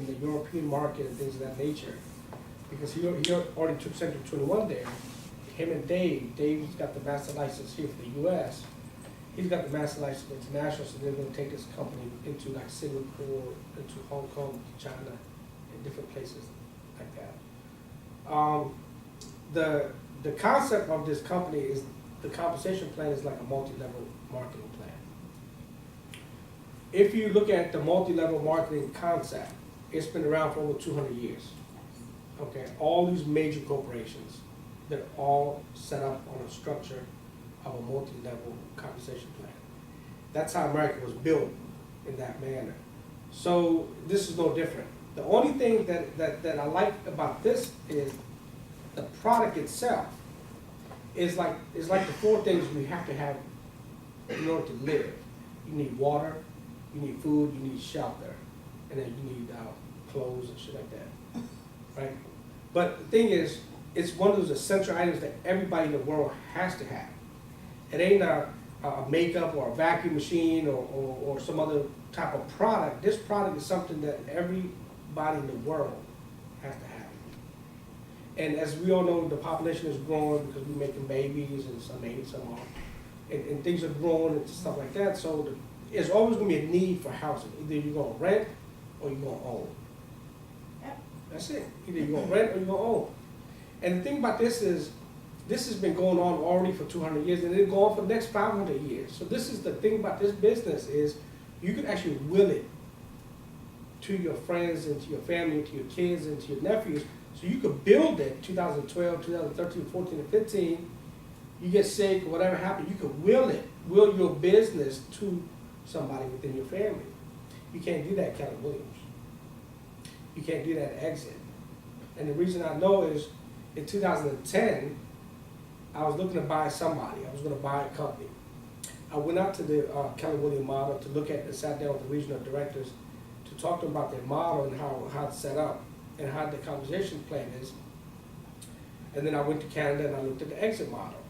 in the European market and things of that nature. Because he already took Century 21 there. Him and Dave's got the master license here for the US. He's got the master license international, so they're gonna take this company into like Singapore, into Hong Kong, China, and different places like that. The concept of this company is, the compensation plan is like a multi-level marketing plan. If you look at the multi-level marketing concept, it's been around for over 200 years. Okay, all these major corporations, they're all set up on a structure of a multi-level compensation plan. That's how America was built in that manner. So this is no different. The only thing that I like about this is the product itself is like the four things we have to have in order to live. You need water, you need food, you need shelter, and then you need clothes and shit like that, right? But the thing is, it's one of those essential items that everybody in the world has to have. It ain't a makeup or a vacuum machine or some other type of product. This product is something that everybody in the world has to have. And as we all know, the population is growing because we're making babies, and some ain't, some aren't. And things are growing and stuff like that. So there's always going to be a need for housing. Either you're going to rent or you're going to own. Yep. That's it. Either you're going to rent or you're going to own. And the thing about this is, this has been going on already for 200 years, and it'll go on for the next 500 years. So this is the thing about this business is, you can actually will it to your friends and to your family, and to your kids and to your nephews. So you could build it 2012, 2013, 14, and 15. You get sick or whatever happened, you could will your business to somebody within your family. You can't do that at Keller Williams. You can't do that at Exit. And the reason I know is, in 2010, I was looking to buy somebody. I was going to buy a company. I went out to the Keller Williams model to look at and sat down with the regional directors to talk to them about their model and how it's set up and how the compensation plan is. And then I went to Canada and I looked at the Exit model.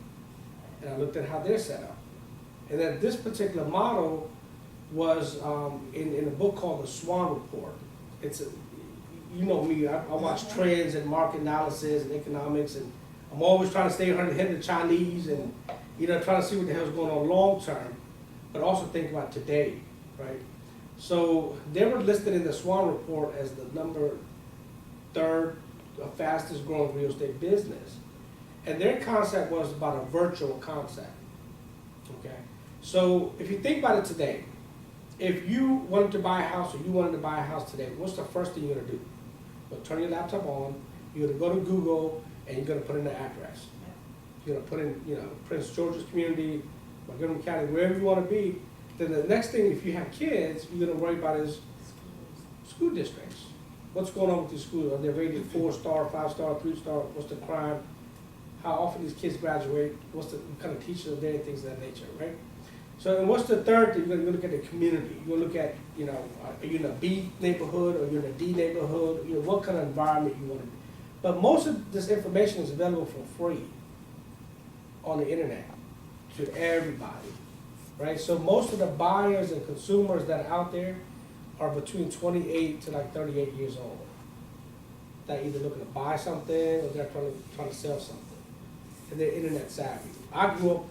And I looked at how they're set up. And then this particular model was in a book called The Swan Report. It's you know me, I watch trends and market analysis and economics, and I'm always trying to stay ahead of the Chinese and, trying to see what the hell's going on long term, but also think about today, right? So they were listed in the Swan Report as the third fastest growing real estate business. And their concept was about a virtual concept, okay? So if you think about it today, if you wanted to buy a house or you wanted to buy a house today, what's the first thing you're gonna do? You'll turn your laptop on, you're gonna go to Google, and you're gonna put in the address. You're gonna put in, Prince George's community, Montgomery County, wherever you wanna be. Then the next thing, if you have kids, you're gonna worry about is school districts. What's going on with these schools? Are they rated 4-star, 5-star, 3-star? What's the crime? How often these kids graduate? What kind of teachers are there, and things of that nature, right? So, and what's the third thing? You're gonna look at the community. You're gonna look at, are you in a B neighborhood or you're in a D neighborhood? What kind of environment you want to be. But most of this information is available for free on the internet to everybody, right? So most of the buyers and consumers that are out there are between 28 to like 38 years old. They're either looking to buy something or they're trying to sell something. And they're internet savvy. I grew up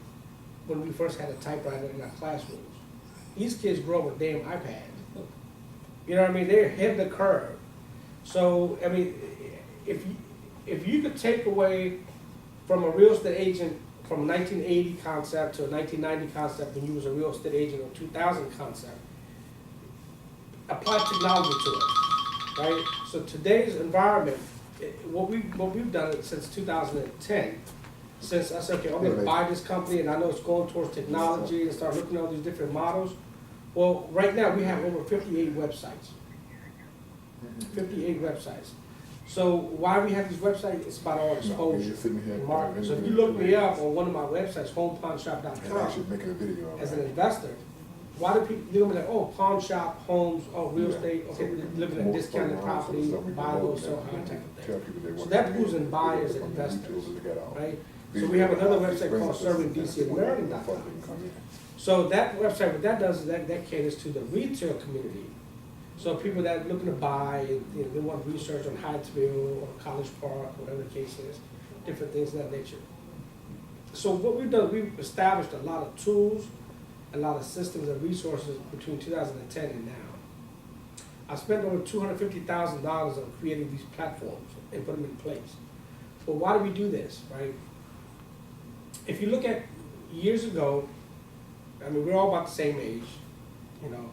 when we first had a typewriter in our classrooms. These kids grow up with damn iPads. You know what I mean? They're ahead of the curve. So, I mean, if you could take away from a real estate agent from a 1980 concept to a 1990 concept when you was a real estate agent or 2000 concept, apply technology to it, right? So today's environment, what we've done since 2010, since I said, okay, I'm gonna buy this company and I know it's going towards technology and start looking at all these different models. Well, right now we have over 58 websites. 58 websites. So why we have these websites? It's about our exposure and marketing. So if you look me up on one of my websites, homepawnshop.com, as an investor, why do people, you're gonna be like, oh, pawn shop, homes, oh, real estate, okay, we're looking at discounted property, buy low, sell high type of thing. So that pulls in buyers and investors, right? So we have another website called servingdcandmaryland.com. So that website, what that does is that caters to the retail community, So people that are looking to buy, and they want research on Hyattsville or College Park, whatever the case is, different things of that nature. So what we've done, we've established a lot of tools, a lot of systems and resources between 2010 and now. I spent over $250,000 on creating these platforms and put them in place. Well, why do we do this, right? If you look at years ago, I mean, we're all about the same age, you know.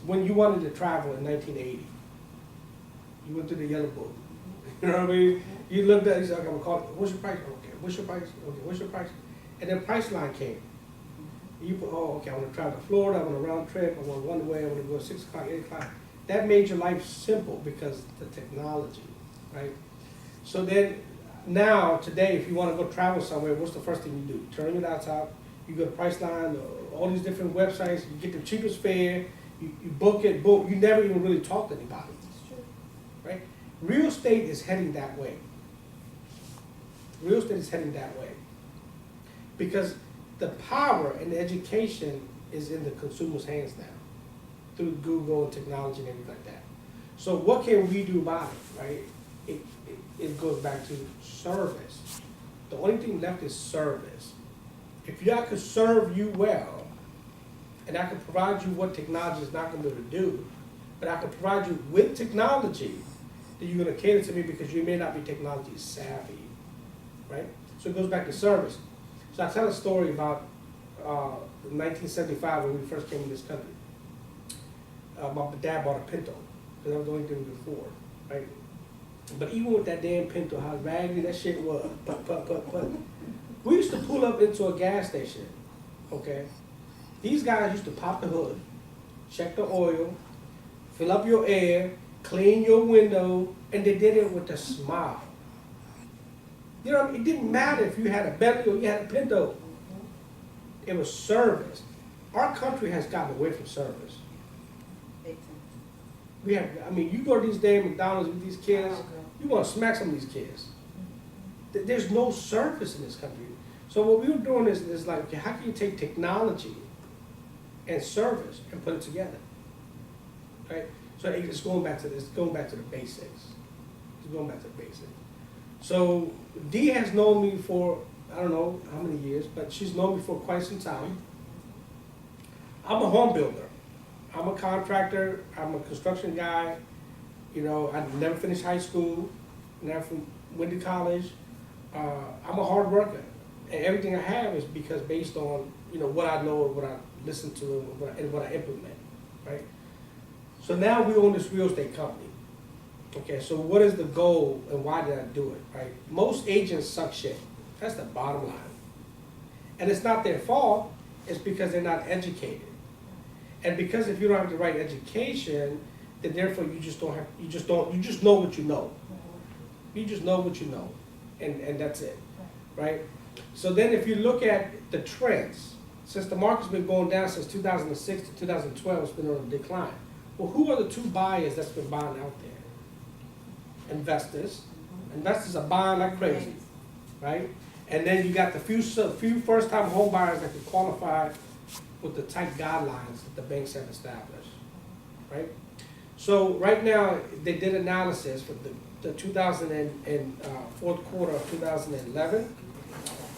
When you wanted to travel in 1980, you went to the Yellow Book. You know what I mean? You looked at it, you said, okay, I'm gonna call it, what's your price? Okay, what's your price? Okay, what's your price? And then price line came. You put, oh, okay, I want to travel to Florida, I want a round trip, I want one way, I want to go 6 o'clock, 8 o'clock. That made your life simple because the technology, right? So then, now, today, if you want to go travel somewhere, what's the first thing you do? Turn your lights out, you go to Priceline, all these different websites, you get the cheapest fare, you book it, boom, you never even really talk to anybody, right? Real estate is heading that way. Real estate is heading that way. Because the power and the education is in the consumer's hands now, through Google and technology and everything like that. So what can we do about it, right? It goes back to service. The only thing left is service. If I could serve you well, and I could provide you what technology is not going to be able to do, but I could provide you with technology, then you're going to cater to me because you may not be technology savvy, right? So it goes back to service. So I tell a story about 1975 when we first came to this country. My dad bought a Pinto, because that was the only thing before, right? But even with that damn Pinto, how raggedy that shit was, we used to pull up into a gas station, okay? These guys used to pop the hood, check the oil, fill up your air, clean your window, and they did it with a smile. You know what I mean? It didn't matter if you had a Bentley or you had a Pinto. It was service. Our country has gotten away from service. We have, I mean, you go to these damn McDonald's with these kids, you want to smack some of these kids. There's no service in this country. So what we were doing is like, how can you take technology and service and put it together, right? So it's going back to this, going back to the basics. It's going back to the basics. So Dee has known me for, I don't know how many years, but she's known me for quite some time. I'm a home builder. I'm a contractor, I'm a construction guy. You know, I never finished high school, never went to college. I'm a hard worker. And everything I have is because based on, you know, what I know and what I listen to and what I implement, right? So now we own this real estate company. Okay, so what is the goal and why did I do it, right? Most agents suck shit. That's the bottom line. And it's not their fault, it's because they're not educated. And because if you don't have the right education, then therefore you just know what you know. You just know what you know. And that's it, right? So then if you look at the trends, since the market's been going down since 2006 to 2012, it's been on a decline. Well, who are the two buyers that's been buying out there? Investors. Investors are buying like crazy, right? And then you got the few first-time home buyers that can qualify with the tight guidelines that the banks have established, right? So right now, they did analysis for the 4th quarter of 2011,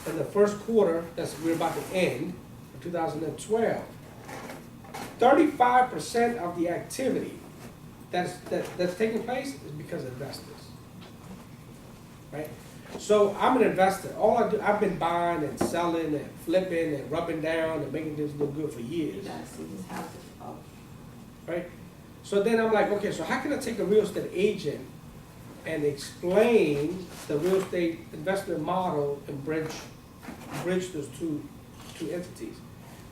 and the first quarter, we're about to end, of 2012. 35% of the activity that's taking place is because of investors, right? So I'm an investor. All I do, I've been buying and selling and flipping and rubbing down and making this look good for years. You gotta see this house is up. Right? So then I'm like, okay, so how can I take a real estate agent and explain the real estate investment model and bridge those two entities?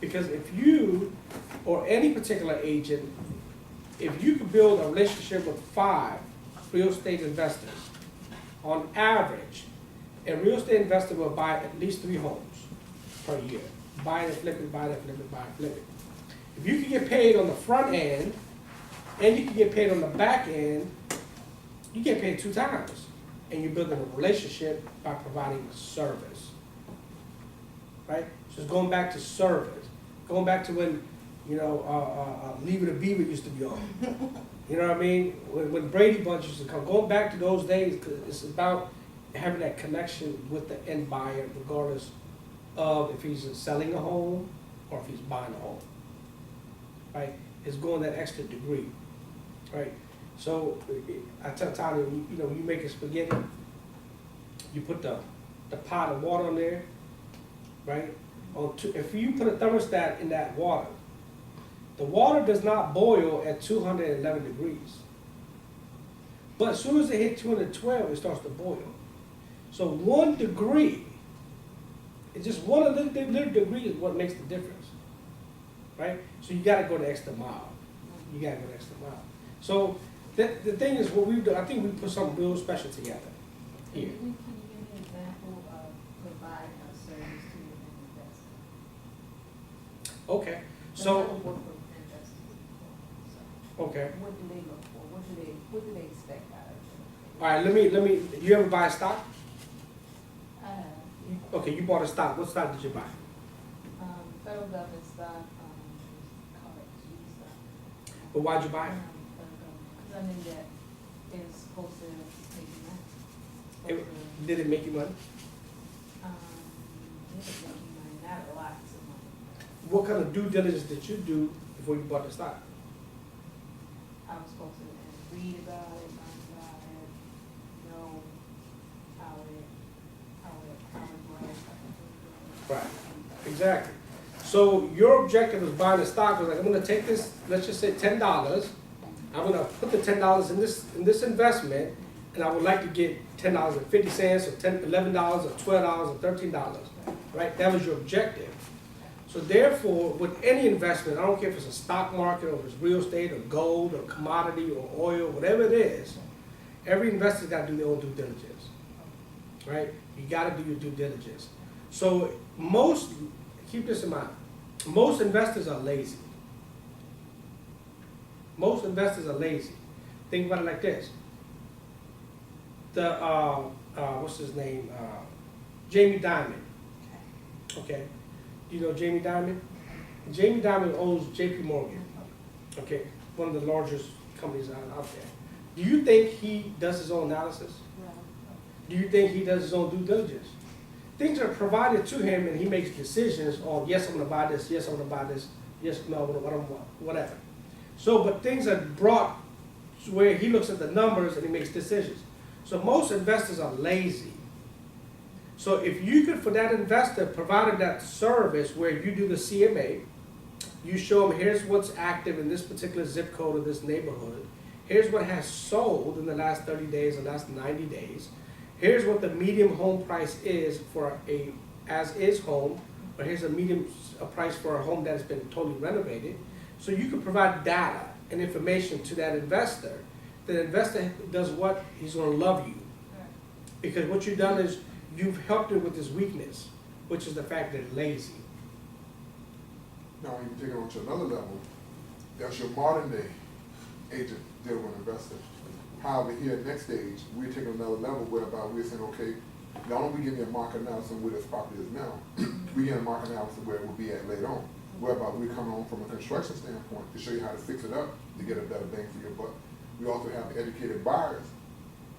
Because if you, or any particular agent, if you could build a relationship with 5 real estate investors, on average, a real estate investor will buy at least 3 homes per year. Buy it and flip it, buy it and flip it, buy it and flip it. If you can get paid on the front end, and you can get paid on the back end, you get paid 2 times. And you're building a relationship by providing service. Right? So it's going back to service. Going back to when Leave It a Beaver used to be on. You know what I mean? When Brady Bunch used to come, going back to those days, 'cause it's about having that connection with the end buyer, regardless of if he's selling a home or if he's buying a home, right? It's going that extra degree, right? So I tell Tanya, you make a spaghetti, you put the pot of water on there, right? If you put a thermostat in that water, the water does not boil at 211 degrees. But as soon as it hits 212, it starts to boil. So 1 degree, it's just one little degree is what makes the difference, right? So you gotta go the extra mile. You gotta go the extra mile. So the thing is, what we've done, I think we put something real special together here. Can you give me an example of providing a service to an investor? Okay, I've so, never worked with investors before, so okay. what do they look for? What do they expect out of it? All right, let me, you ever buy stock? Uh, Okay, you bought a stock. What stock did you buy? Federal government stock, call it G stock. But why'd you buy it? Federal government, because I knew that it was supposed to make you money. Did it make you money? It was making money, not a lot of money. What kind of due diligence did you do before you bought the stock? I was supposed to read about it, learn about it, know how it grows. Right, exactly. So your objective is buying the stock, was like, I'm gonna take this, let's just say $10, I'm gonna put the $10 in this investment, and I would like to get $10.50 or $11 or $12 or $13, right? That was your objective. So therefore, with any investment, I don't care if it's a stock market or if it's real estate or gold or commodity or oil, whatever it is, every investor's gotta do their own due diligence, right? You gotta do your due diligence. So keep this in mind, most investors are lazy. Most investors are lazy. Think about it like this. What's his name? Jamie Dimon. Okay. Do you know Jamie Dimon? Jamie Dimon owns JP Morgan. Okay. One of the largest companies out there. Do you think he does his own analysis? Do you think he does his own due diligence? Things are provided to him and he makes decisions on, yes, I'm gonna buy this, yes, I'm gonna buy this, yes, no, whatever. So, but things are brought to where he looks at the numbers and he makes decisions. So most investors are lazy. So if you could, for that investor, provided that service where you do the CMA, you show them, here's what's active in this particular zip code or this neighborhood, here's what has sold in the last 30 days or last 90 days, here's what the medium home price is for a as-is home, or here's a price for a home that has been totally renovated. So you can provide data and information to that investor. The investor does what? He's gonna love you. Because what you've done is you've helped him with his weakness, which is the fact that they're lazy. Now, you can take it on to another level. That's your modern day agent deal with an investor. However, here next stage, we're taking another level whereby we're saying, okay, not only we getting a market analysis of where this property is now, we get a market analysis of where it will be at later on. Whereby we come on from a construction standpoint to show you how to fix it up to get a better bang for your buck. We also have educated buyers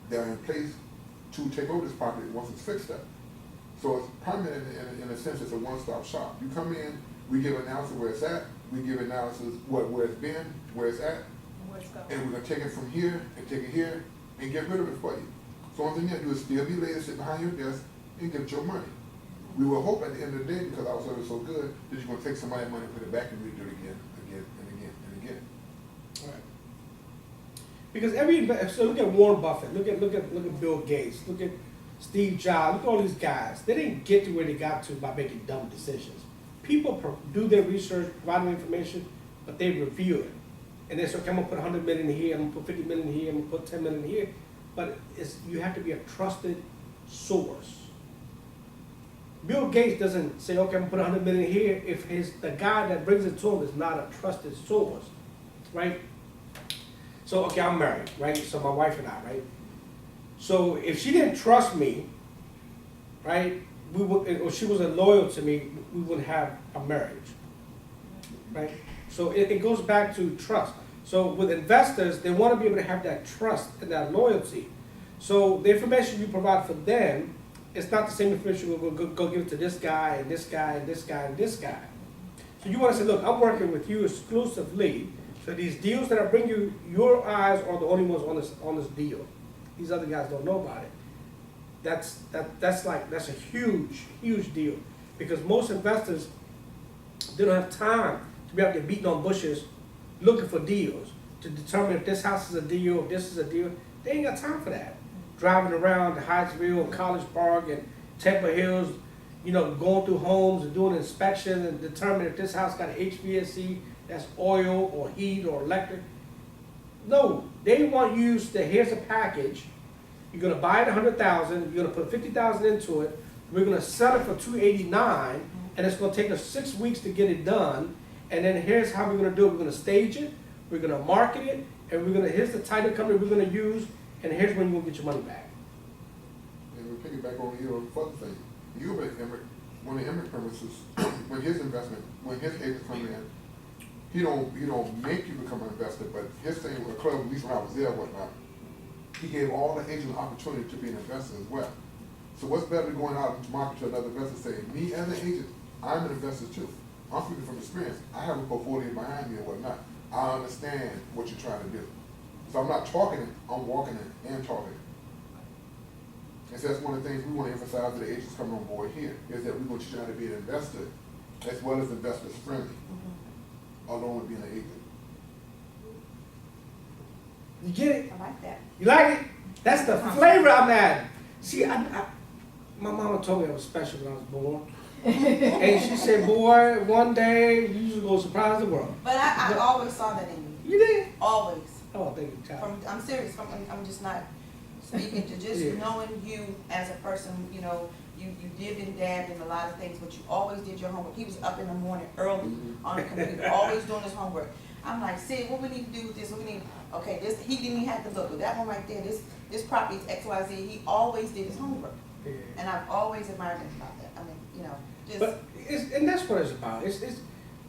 that are in place to take over this property once it's fixed up. So it's permanent in a sense, it's a one-stop shop. You come in, we give analysis where it's at, we give analysis where it's been, where it's at, and we're gonna take it from here and take it here and get rid of it for you. So one thing you have to do is still be lazy, sit behind your desk and get your money. We will hope at the end of the day, because our service is so good, that you're gonna take some of that money and put it back and redo it again, and again. All right. Because so look at Warren Buffett, look at Bill Gates, look at Steve Jobs, look at all these guys. They didn't get to where they got to by making dumb decisions. People do their research, provide them information, but they review it. And they say, okay, I'm gonna put 100 million here, I'm gonna put 50 million here, I'm gonna put 10 million here. But you have to be a trusted source. Bill Gates doesn't say, okay, I'm gonna put 100 million here if the guy that brings it to him is not a trusted source, right? So, okay, I'm married, right? So my wife and I, right? So if she didn't trust me, right, or she wasn't loyal to me, we wouldn't have a marriage, right? So it goes back to trust. So with investors, they want to be able to have that trust and that loyalty. So the information you provide for them, it's not the same information we'll go give it to this guy and this guy and this guy and this guy. So you want to say, look, I'm working with you exclusively. So these deals that I bring you, your eyes are the only ones on this deal. These other guys don't know about it. That's a huge deal, because most investors, they don't have time to be out there beating on bushes looking for deals to determine if this house is a deal, if this is a deal. They ain't got time for that. Driving around to Hyattsville and College Park and Temple Hills, you know, going through homes and doing inspections and determining if this house got an HVAC, that's oil or heat or electric. No, they want you to, here's a package. You're gonna buy it $100,000, you're gonna put $50,000 into it, we're gonna sell it for $289, and it's gonna take us 6 weeks to get it done, and then here's how we're gonna do it. We're gonna stage it, we're gonna market it, and here's the title company we're gonna use, and here's when you're gonna get your money back. And we piggyback on here on the further thing. You bet when the Emmett premises, when his agents come in, he don't make you become an investor, but his thing with the club, at least when I was there, whatnot, he gave all the agents an opportunity to be an investor as well. So what's better than going out into market to another investor saying, me as an agent, I'm an investor too. I'm speaking from experience. I have a portfolio behind me and whatnot. I understand what you're trying to do. So I'm not talking it, I'm walking it and talking it. And so that's one of the things we want to emphasize to the agents coming on board here, is that we want you to try to be an investor as well as investors friendly, along with being an agent. You get it? I like that. You like it? That's the flavor I'm adding. See, my mama told me I was special when I was born. And she said, boy, one day you just gonna surprise the world. But I always saw that in you. You did? Always. Oh, thank you, child. I'm serious. I'm just not speaking to just Yeah. knowing you as a person. You know, you did and dabbed in a lot of things, but you always did your homework. He was up in the morning early on the computer, always doing his homework. I'm like, Sid, what we need to do with this? What we need? Okay, this he didn't even have to look. That one right there, this property is X, Y, Z. He always did his homework, Yeah. and I've always admired him about that. I mean, you know, just. But and that's what it's about. It's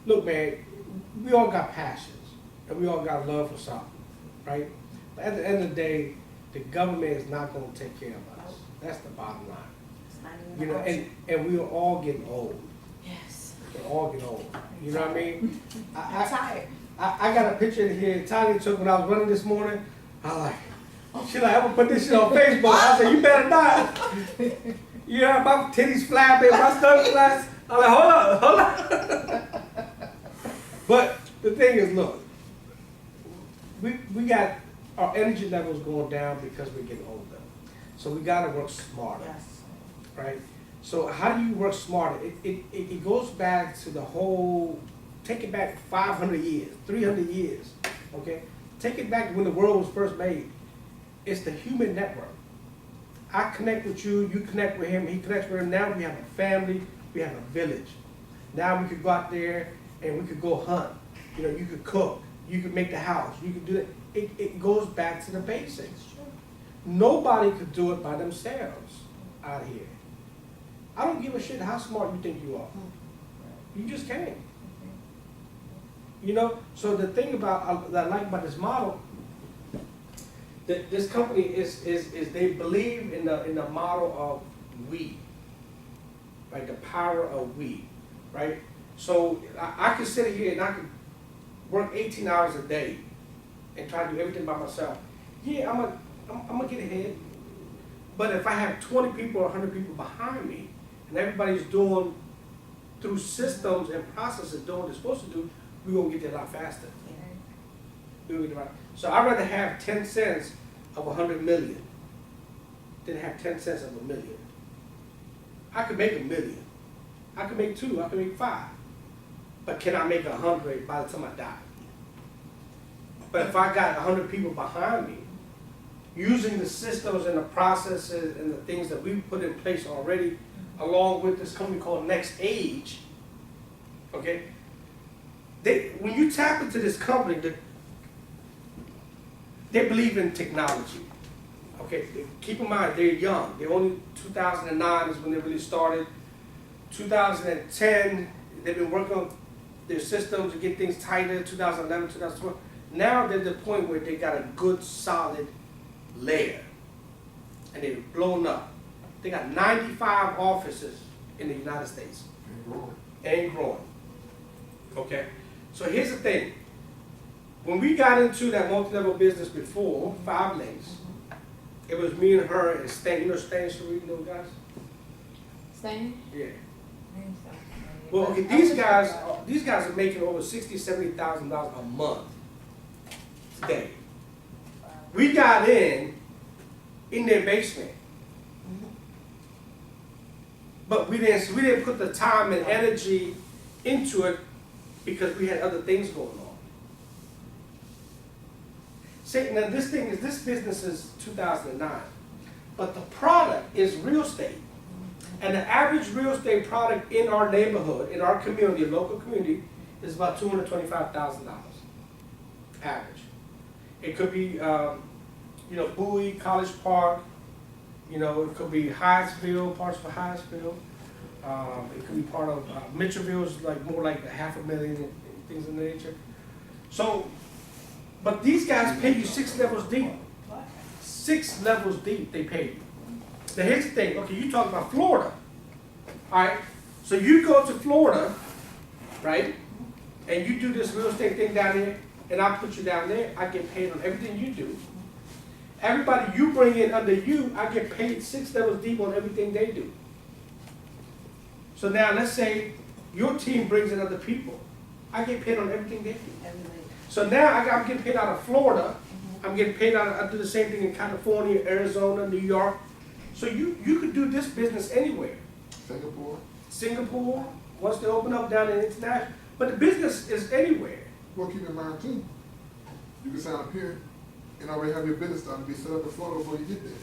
look, man, we all got passions and we all got love for something, right? But at the end of the day, the government is not going to take care of us. That's the bottom line. It's not even You know, an option. and we are all getting old. Yes. We're all getting old. You know what I mean? I'm tired. I got a picture in here Tanya took when I was running this morning. I like, she like, I'm gonna put this shit on Facebook. I said, you better not. You know, my titties flapping, my stomach flapping. I'm like, hold up. But the thing is, look, we got our energy levels going down because we're getting older. So we gotta work smarter, Yes. right? So how do you work smarter? It goes back to the whole, take it back 500 years, 300 years, okay? Take it back to when the world was first made. It's the human network. I connect with you, you connect with him, he connects with him. Now we have a family, we have a village. Now we could go out there and we could go hunt. You know, you could cook, you could make the house, you could do that. It goes back to the basics. Nobody could do it by themselves out here. I don't give a shit how smart you think you are. You just can't. You know, so the thing about that I like about this model, that this company is they believe in the model of we, right? The power of we, right? So I can sit here and I can work 18 hours a day and try to do everything by myself. Yeah, I'm gonna get ahead. But if I have 20 people or 100 people behind me, and everybody's doing through systems and processes doing what they're supposed to do, we're gonna get there a lot faster. So I'd rather have 10 cents of 100 million than have 10 cents of a million. I could make 1 million. I could make 2, I could make 5. But can I make 100 by the time I die? But if I got 100 people behind me, using the systems and the processes and the things that we've put in place already, along with this company called Next Age, okay? When you tap into this company, they believe in technology. Okay, keep in mind, they're young. They're only 2009 is when they really started. 2010, they've been working on their systems to get things tighter, 2011, 2012. Now they're at the point where they got a good solid layer. And they've blown up. They got 95 offices in the United States. And growing. Okay? So here's the thing. When we got into that multi-level business before, 5 Links, it was me and her and Stan. You know Stan Sharif, you know guys? Stan? Yeah. Well, okay, these guys are making over $60,000, $70,000 a month today. We got in their basement, but we didn't put the time and energy into it because we had other things going on. See, now this business is 2009, but the product is real estate. And the average real estate product in our neighborhood, in our community, local community, is about $225,000 average. It could be, Bowie, College Park. It could be Hyattsville, parts of Hyattsville. It could be part of Mitchellville's, like more like $500,000 and things of that nature. So, but these guys pay you 6 levels deep. 6 levels deep they pay you. Now here's the thing, okay, you talk about Florida, all right? So you go to Florida, right, and you do this real estate thing down there, and I put you down there, I get paid on everything you do. Everybody you bring in under you, I get paid 6 levels deep on everything they do. So now let's say your team brings in other people, I get paid on everything they do. So now I'm getting paid out of Florida, I'm getting paid out of, I do the same thing in California, Arizona, New York. So you could do this business anywhere. Singapore, once they open up down in international. But the business is anywhere. Well, keep in mind too, you can sign up here and already have your business starting to be set up in Florida before you get there.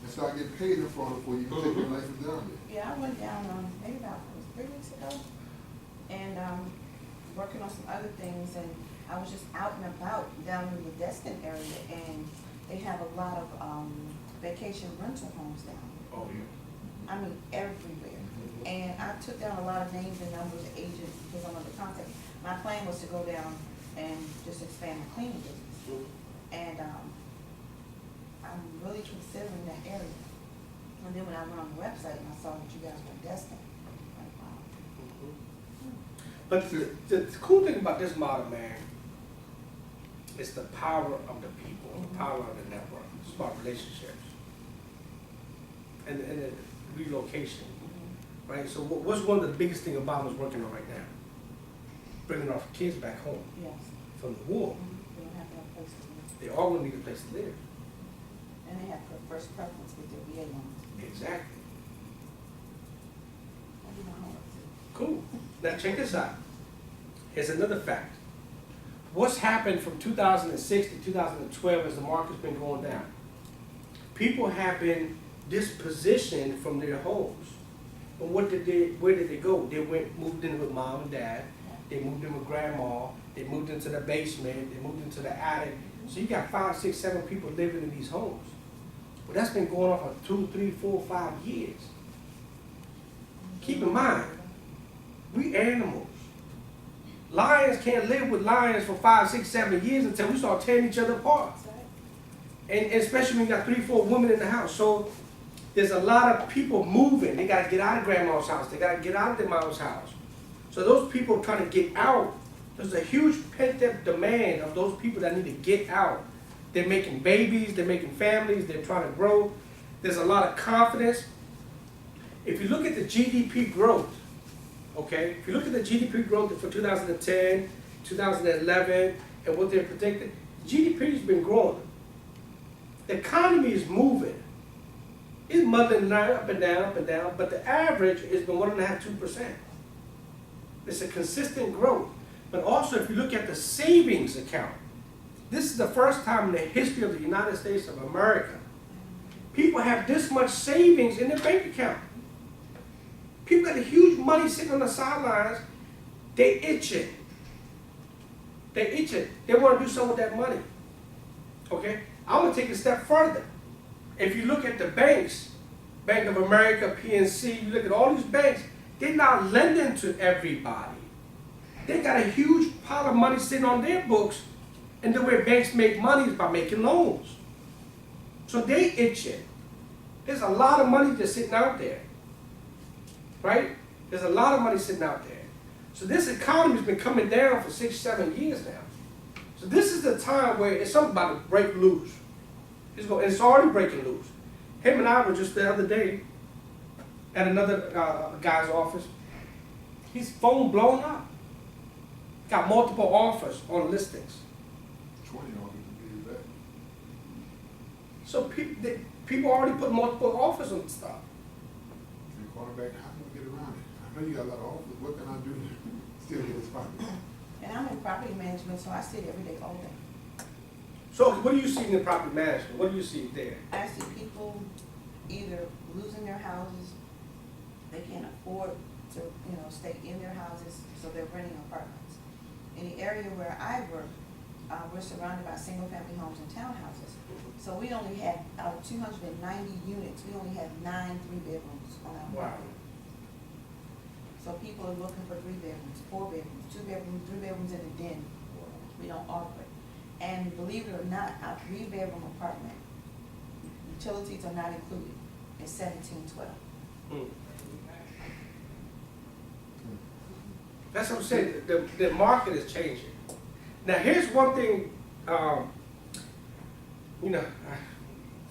And start getting paid in Florida before you can take your license down there. Yeah, I went down maybe about 3 weeks ago and working on some other things, and I was just out and about down in the Destin area, and they have a lot of vacation rental homes down. Oh yeah. I mean, everywhere. And I took down a lot of names and numbers of agents because I'm under contact. My plan was to go down and just expand my cleaning business. And I'm really considering that area. And then when I went on the website and I saw that you guys were in Destin, I'm like, wow. But the cool thing about this model, man, is the power of the people, the power of the network. It's about relationships. And the relocation, right? So what's one of the biggest things Obama's working on right now? Bringing our kids back home Yes. from the war. They don't have no place to live. They all gonna need a place to live. And they have first preference with their VA loans. Exactly. I do not know what to do. Cool. Now check this out. Here's another fact. What's happened from 2006 to 2012 as the market's been going down? People have been dispositioned from their homes. But where did they go? They moved in with mom and dad. They moved in with grandma. They moved into the basement. They moved into the attic. So you got 5, 6, 7 people living in these homes. Well, that's been going on for 2, 3, 4, 5 years. Keep in mind, we animals. Lions can't live with lions for 5, 6, 7 years until we start tearing each other apart. And especially when you got 3, 4 women in the house. So there's a lot of people moving. They got to get out of grandma's house. They got to get out of their mom's house. So those people trying to get out, there's a huge pent-up demand of those people that need to get out. They're making babies, they're making families, they're trying to grow. There's a lot of confidence. If you look at the GDP growth, okay, if you look at the GDP growth for 2010, 2011, and what they're predicting, GDP has been growing. The economy is moving. It's muddling up and down, but the average has been 1.5%, 2%. It's a consistent growth. But also, if you look at the savings account, this is the first time in the history of the United States of America, people have this much savings in their bank account. People got a huge money sitting on the sidelines. They itching. They want to do something with that money. Okay? I want to take it a step further. If you look at the banks, Bank of America, PNC, you look at all these banks, they're not lending to everybody. they got a huge pile of money sitting on their books, and the way banks make money is by making loans. So they itching. There's a lot of money just sitting out there, right? There's a lot of money sitting out there. So this economy's been coming down for 6, 7 years now. So this is the time where it's something about to break loose. It's already breaking loose. Him and I were just the other day at another guy's office. His phone blown up. Got multiple offers on listings. 20 on it to be that. So people already put multiple offers on stuff. And cornerback, how can we get around it? I know you got a lot of offers, what can I do to still get this property? And I'm in property management, so I see it every day, all day. So what do you see in the property management? What do you see there? I see people either losing their houses, they can't afford to, stay in their houses, so they're renting apartments. In the area where I work, we're surrounded by single-family homes and townhouses. So we only had, out of 290 units, we only had 9 3-bedrooms on our Wow. property. So people are looking for 3 bedrooms, 4 bedrooms, 2 bedrooms, 3 bedrooms in a den. We don't offer it. And believe it or not, our 3-bedroom apartment, utilities are not included, is $1712. Mm. That's what I'm saying. The market is changing. Now here's one thing.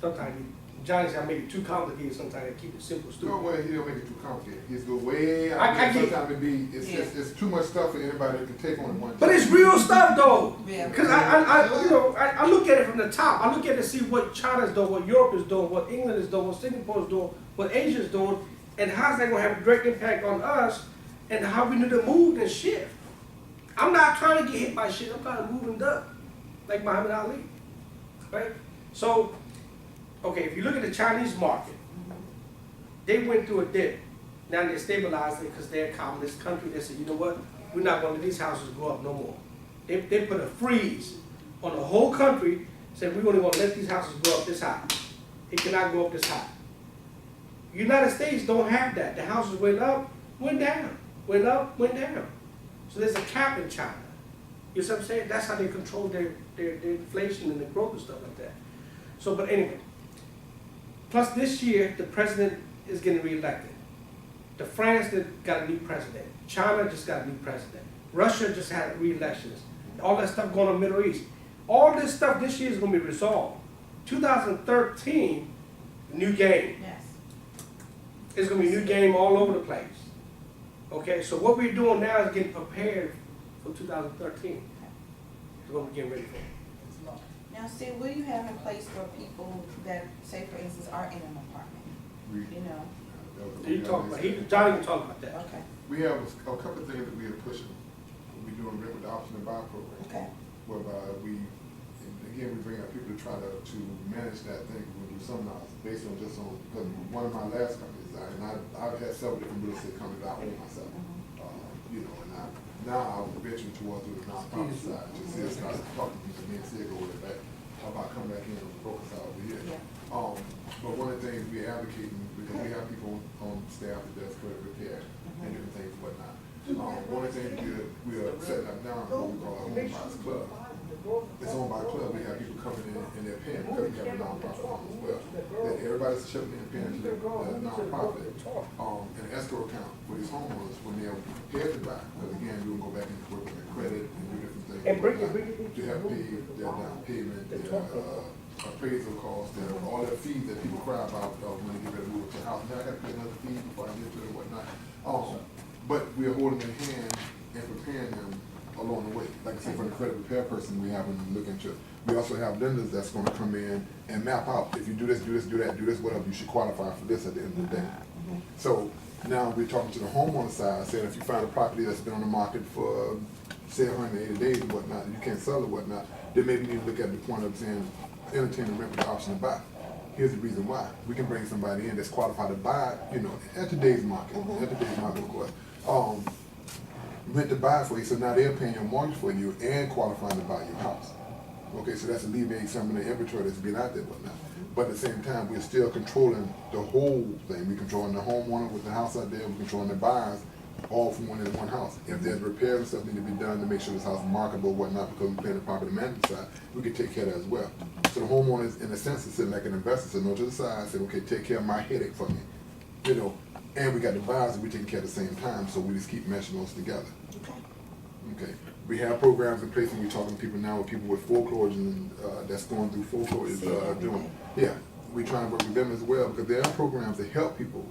Sometimes Johnny said I make it too complicated. Sometimes I keep it simple, No stupid. way, he don't make it too complicated. He's go way out. I get- Sometimes it's too much stuff for anybody that can take on at one time. But it's real stuff though. Yeah. Because I look at it from the top. I look at it to see what China's doing, what Europe is doing, what England is doing, what Singapore is doing, what Asia is doing, and how's that going to have a direct impact on us and how we need to move and shift. I'm not trying to get hit by shit. I'm trying to move and duck, like Muhammad Ali, right? So, okay, if you look at the Chinese market, they went through a dip. Now they're stabilized it because they're a communist country. They said, you know what? We're not going to let these houses go up no more. They put a freeze on the whole country, said we're only going to let these houses go up this high. It cannot go up this high. United States don't have that. The houses went up, went down, went up, went down. So there's a cap in China. You see what I'm saying? That's how they control their inflation and the growth and stuff like that. So, but anyway. Plus this year, the president is getting reelected. The France got a new president. China just got a new president. Russia just had re-elections. All that stuff going on in the Middle East. All this stuff this year is going to be resolved. 2013, new game. Yes. It's going to be a new game all over the place. Okay, so what we're doing now is getting prepared for 2013. It's what we're getting ready for. Now, Sid, what do you have in place for people that, say for instance, are in an apartment? Johnny can talk about that. Okay, We have a couple of things that we are pushing. We're doing rent with the option to buy program. okay. Whereby we bring out people to try to manage that thing. We do some now based on because one of my last companies, I've had several different real estate companies I own myself. And now I'm venturing towards the nonprofit side. Just start talking to me and Sid go with that about coming back in on the broker side over here. Yeah. But one of the things we're advocating, because we have people on staff that does credit repair and different things and whatnot. One of the things we are setting up now is what we call a home buyers club. It's owned by a club. We have people coming in and they're paying because we have a nonprofit arm as well. That everybody's chipping in and paying to the nonprofit an escrow account for these homeowners when they're prepared to buy. Because again, we will go back and work on their credit and do different things. To have paid their down payment, their appraisal costs, all their fees that people cry about when they get ready to move to a house. Now I got to pay another fee before I get to it and whatnot. But we are holding their hand and preparing them along the way. Like I said, for the credit repair person, we have them look into it. We also have lenders that's going to come in and map out, if you do this, do this, do that, do this, whatever, you should qualify for this at the end of the day. So now we're talking to the homeowner side, saying if you find a property that's been on the market for, say, 180 days and whatnot, and you can't sell it whatnot, then maybe you need to look at the point of saying, entertain the rent with the option to buy. Here's the reason why. We can bring somebody in that's qualified to buy, at today's market, of course. Rent to buy for you, so now they're paying your mortgage for you and qualifying to buy your house. Okay, so that's alleviating some of the inventory that's been out there and whatnot. But at the same time, we're still controlling the whole thing. We're controlling the homeowner with the house out there, we're controlling the buyers all from one house. If there's repairs and stuff need to be done to make sure this house is marketable, whatnot, because we're paying the property management side, we can take care of that as well. So the homeowners, in a sense, is sitting like an investor, sitting on to the side, say, okay, take care of my headache for me, you know. And we got the buyers that we taking care at the same time, so we just keep meshing those together. Okay. We have programs in place, and we're talking to people now, with people with foreclosures and that's going through foreclosures, doing. Yeah, we try and work with them as well, because there are programs that help people.